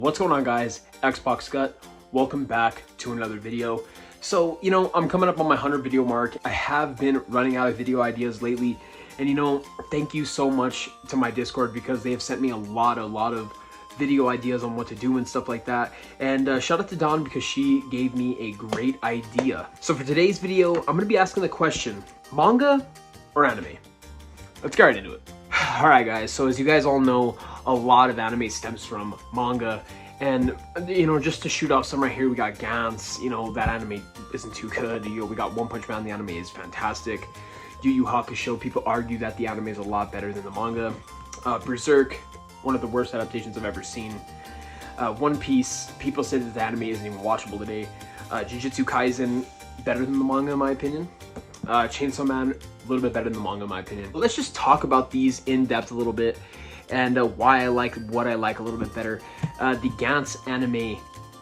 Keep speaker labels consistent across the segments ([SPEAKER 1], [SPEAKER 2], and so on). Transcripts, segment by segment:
[SPEAKER 1] What's going on, guys? Xbox Gut. Welcome back to another video. So, I'm coming up on my 100 video mark. I have been running out of video ideas lately, and thank you so much to my Discord because they have sent me a lot of video ideas on what to do and stuff like that. And shout out to Dawn because she gave me a great idea. So for today's video, I'm gonna be asking the question, manga or anime? Let's get right into it. Alright guys, so as you guys all know, a lot of anime stems from manga, and just to shoot off some right here, we got Gantz. That anime isn't too good. We got One Punch Man, the anime is fantastic. Yu Yu Hakusho, people argue that the anime is a lot better than the manga. Berserk, one of the worst adaptations I've ever seen. One Piece, people say that the anime isn't even watchable today. Jujutsu Kaisen, better than the manga in my opinion. Chainsaw Man, a little bit better than the manga in my opinion. But let's just talk about these in depth a little bit and why I like what I like a little bit better. The Gantz anime,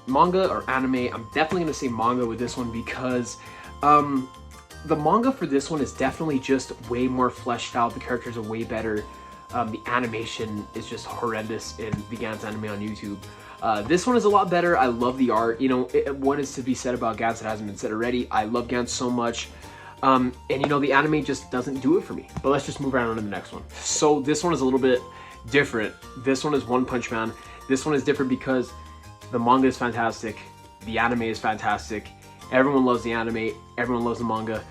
[SPEAKER 1] manga or anime, I'm definitely going to say manga with this one because the manga for this one is definitely just way more fleshed out. The characters are way better. The animation is just horrendous in the Gantz anime on YouTube. This one is a lot better. I love the art. What is to be said about Gantz that hasn't been said already? I love Gantz so much. And the anime just doesn't do it for me. But let's just move on to the next one. So this one is a little bit different. This one is One Punch Man. This one is different because the manga is fantastic. The anime is fantastic. Everyone loves the anime. Everyone loves the manga.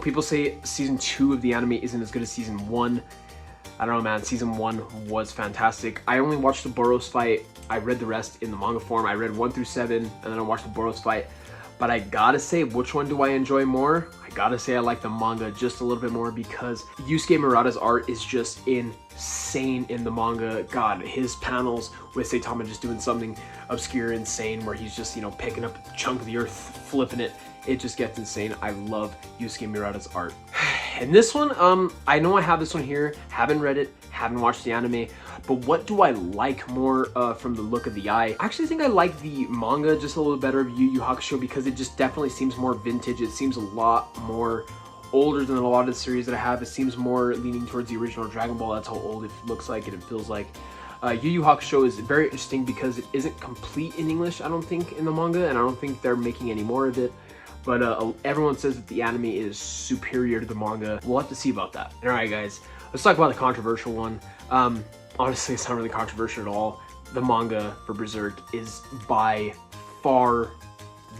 [SPEAKER 1] People say season 2 of the anime isn't as good as season 1. I don't know, man. Season 1 was fantastic. I only watched the Boros fight. I read the rest in the manga form. I read 1 through 7, and then I watched the Boros fight. But I gotta say, which one do I enjoy more? I gotta say I like the manga just a little bit more because Yusuke Murata's art is just insane in the manga. God, his panels with Saitama just doing something obscure, insane, where he's just, picking up a chunk of the earth, flipping it. It just gets insane. I love Yusuke Murata's art. And this one, I know I have this one here, haven't read it, haven't watched the anime, but what do I like more from the look of the eye? I actually think I like the manga just a little better of Yu Yu Hakusho because it just definitely seems more vintage. It seems a lot more older than a lot of the series that I have. It seems more leaning towards the original Dragon Ball. That's how old it looks like and it feels like. Yu Yu Hakusho is very interesting because it isn't complete in English, I don't think, in the manga, and I don't think they're making any more of it. But everyone says that the anime is superior to the manga. We'll have to see about that. Alright guys, let's talk about the controversial one. Honestly, it's not really controversial at all. The manga for Berserk is by far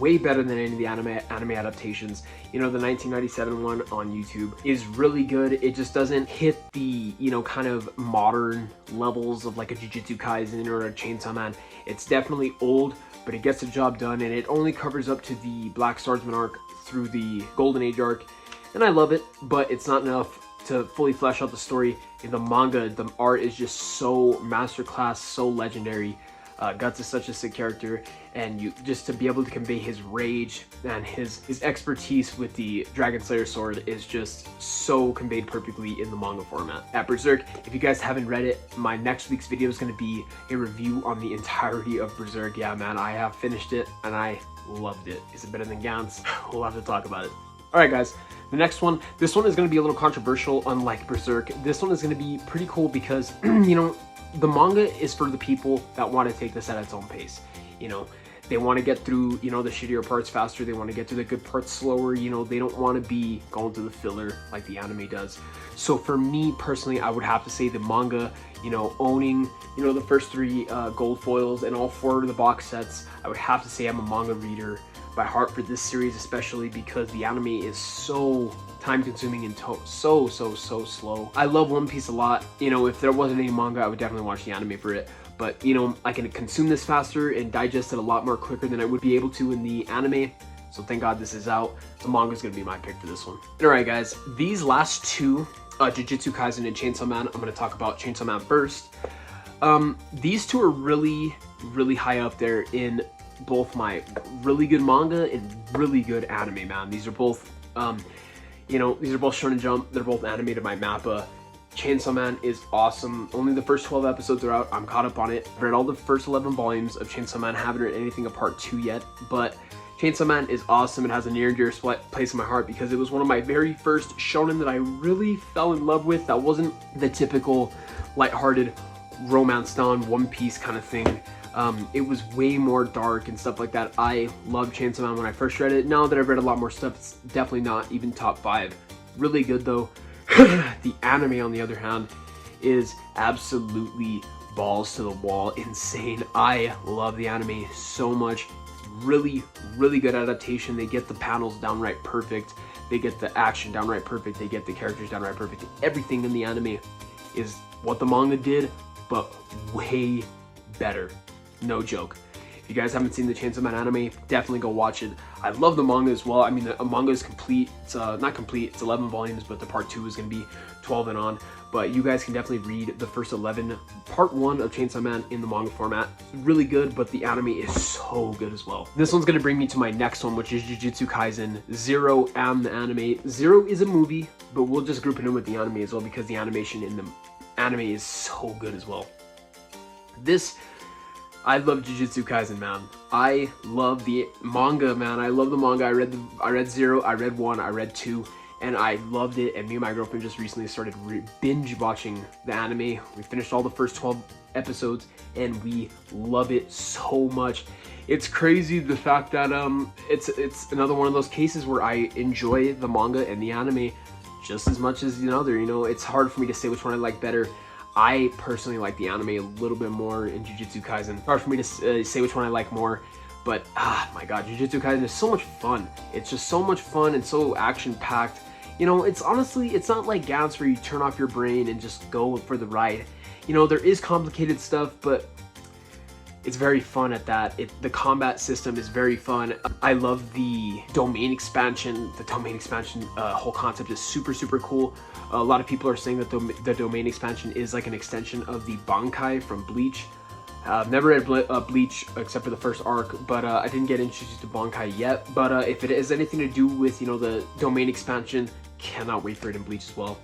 [SPEAKER 1] way better than any of the anime adaptations. The 1997 one on YouTube is really good. It just doesn't hit the, kind of modern levels of like a Jujutsu Kaisen or a Chainsaw Man. It's definitely old, but it gets the job done, and it only covers up to the Black Swordsman arc through the Golden Age arc, and I love it, but it's not enough to fully flesh out the story. In the manga, the art is just so masterclass, so legendary. Guts is such a sick character, and just to be able to convey his rage and his expertise with the Dragon Slayer sword is just so conveyed perfectly in the manga format. At Berserk, if you guys haven't read it, my next week's video is going to be a review on the entirety of Berserk. Yeah, man, I have finished it, and I loved it. Is it better than Gantz? We'll have to talk about it. Alright guys, the next one, this one is going to be a little controversial, unlike Berserk. This one is going to be pretty cool because, the manga is for the people that want to take this at its own pace. They want to get through, the shittier parts faster. They want to get through the good parts slower. They don't want to be going through the filler like the anime does. So for me personally, I would have to say the manga, owning, the first 3 gold foils and all 4 of the box sets, I would have to say I'm a manga reader by heart for this series, especially because the anime is so time-consuming and so slow. I love One Piece a lot. If there wasn't any manga, I would definitely watch the anime for it. But, I can consume this faster and digest it a lot more quicker than I would be able to in the anime. So thank God this is out. The manga is going to be my pick for this one. Alright guys, these last 2, Jujutsu Kaisen and Chainsaw Man, I'm going to talk about Chainsaw Man first. These 2 are really high up there in both my really good manga and really good anime, man. These are both, these are both Shonen Jump. They're both animated by MAPPA. Chainsaw Man is awesome. Only the first 12 episodes are out. I'm caught up on it. I've read all the first 11 volumes of Chainsaw Man. Haven't read anything of part 2 yet, but Chainsaw Man is awesome. It has a near and dear place in my heart because it was one of my very first shonen that I really fell in love with. That wasn't the typical lighthearted romance on One Piece kind of thing. It was way more dark and stuff like that. I loved Chainsaw Man when I first read it. Now that I've read a lot more stuff, it's definitely not even top 5. Really good though. The anime, on the other hand, is absolutely balls to the wall insane. I love the anime so much. Really good adaptation. They get the panels downright perfect. They get the action downright perfect. They get the characters downright perfect. Everything in the anime is what the manga did, but way better. No joke. If you guys haven't seen the Chainsaw Man anime, definitely go watch it. I love the manga as well. I mean, the manga is complete. It's not complete. It's 11 volumes, but the part 2 is going to be 12 and on. But you guys can definitely read the first 11. Part 1 of Chainsaw Man in the manga format. It's really good, but the anime is so good as well. This one's going to bring me to my next one, which is Jujutsu Kaisen Zero and the anime. Zero is a movie, but we'll just group it in with the anime as well because the animation in the anime is so good as well. I love Jujutsu Kaisen, man. I love the manga, man. I love the manga. I read Zero, I read 1, I read 2, and I loved it. And me and my girlfriend just recently started binge watching the anime. We finished all the first 12 episodes, and we love it so much. It's crazy the fact that it's another one of those cases where I enjoy the manga and the anime just as much as the other. You know, it's hard for me to say which one I like better. I personally like the anime a little bit more in Jujutsu Kaisen. Hard for me to say which one I like more, but my god, Jujutsu Kaisen is so much fun. It's just so much fun and so action-packed. You know, it's honestly, it's not like Gantz where you turn off your brain and just go for the ride. You know, there is complicated stuff, but it's very fun at that. The combat system is very fun. I love the domain expansion. The domain expansion whole concept is super cool. A lot of people are saying that the domain expansion is like an extension of the Bankai from Bleach. I've never read Bleach except for the first arc, but I didn't get introduced to Bankai yet. But if it has anything to do with, you know, the domain expansion, cannot wait for it in Bleach as well.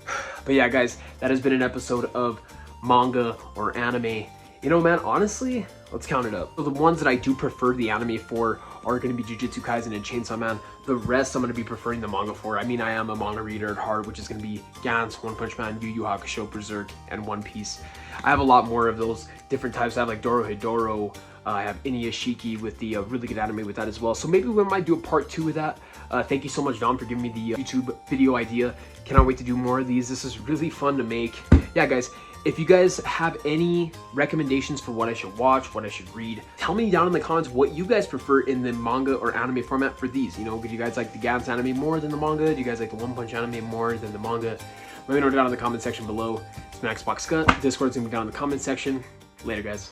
[SPEAKER 1] But yeah, guys, that has been an episode of manga or anime. You know, man, honestly, let's count it up. So the ones that I do prefer the anime for are going to be Jujutsu Kaisen and Chainsaw Man. The rest I'm going to be preferring the manga for. I mean, I am a manga reader at heart, which is going to be Gantz, One Punch Man, Yu Yu Hakusho, Berserk, and One Piece. I have a lot more of those different types. I have like Dorohedoro. I have Inuyashiki with the really good anime with that as well. So maybe we might do a part 2 of that. Thank you so much, Dom, for giving me the YouTube video idea. Cannot wait to do more of these. This is really fun to make. Yeah, guys. If you guys have any recommendations for what I should watch, what I should read, tell me down in the comments what you guys prefer in the manga or anime format for these. You know, do you guys like the Gantz anime more than the manga? Do you guys like the One Punch anime more than the manga? Let me know down in the comment section below. It's my Xbox Scott. Discord's gonna be down in the comment section. Later, guys.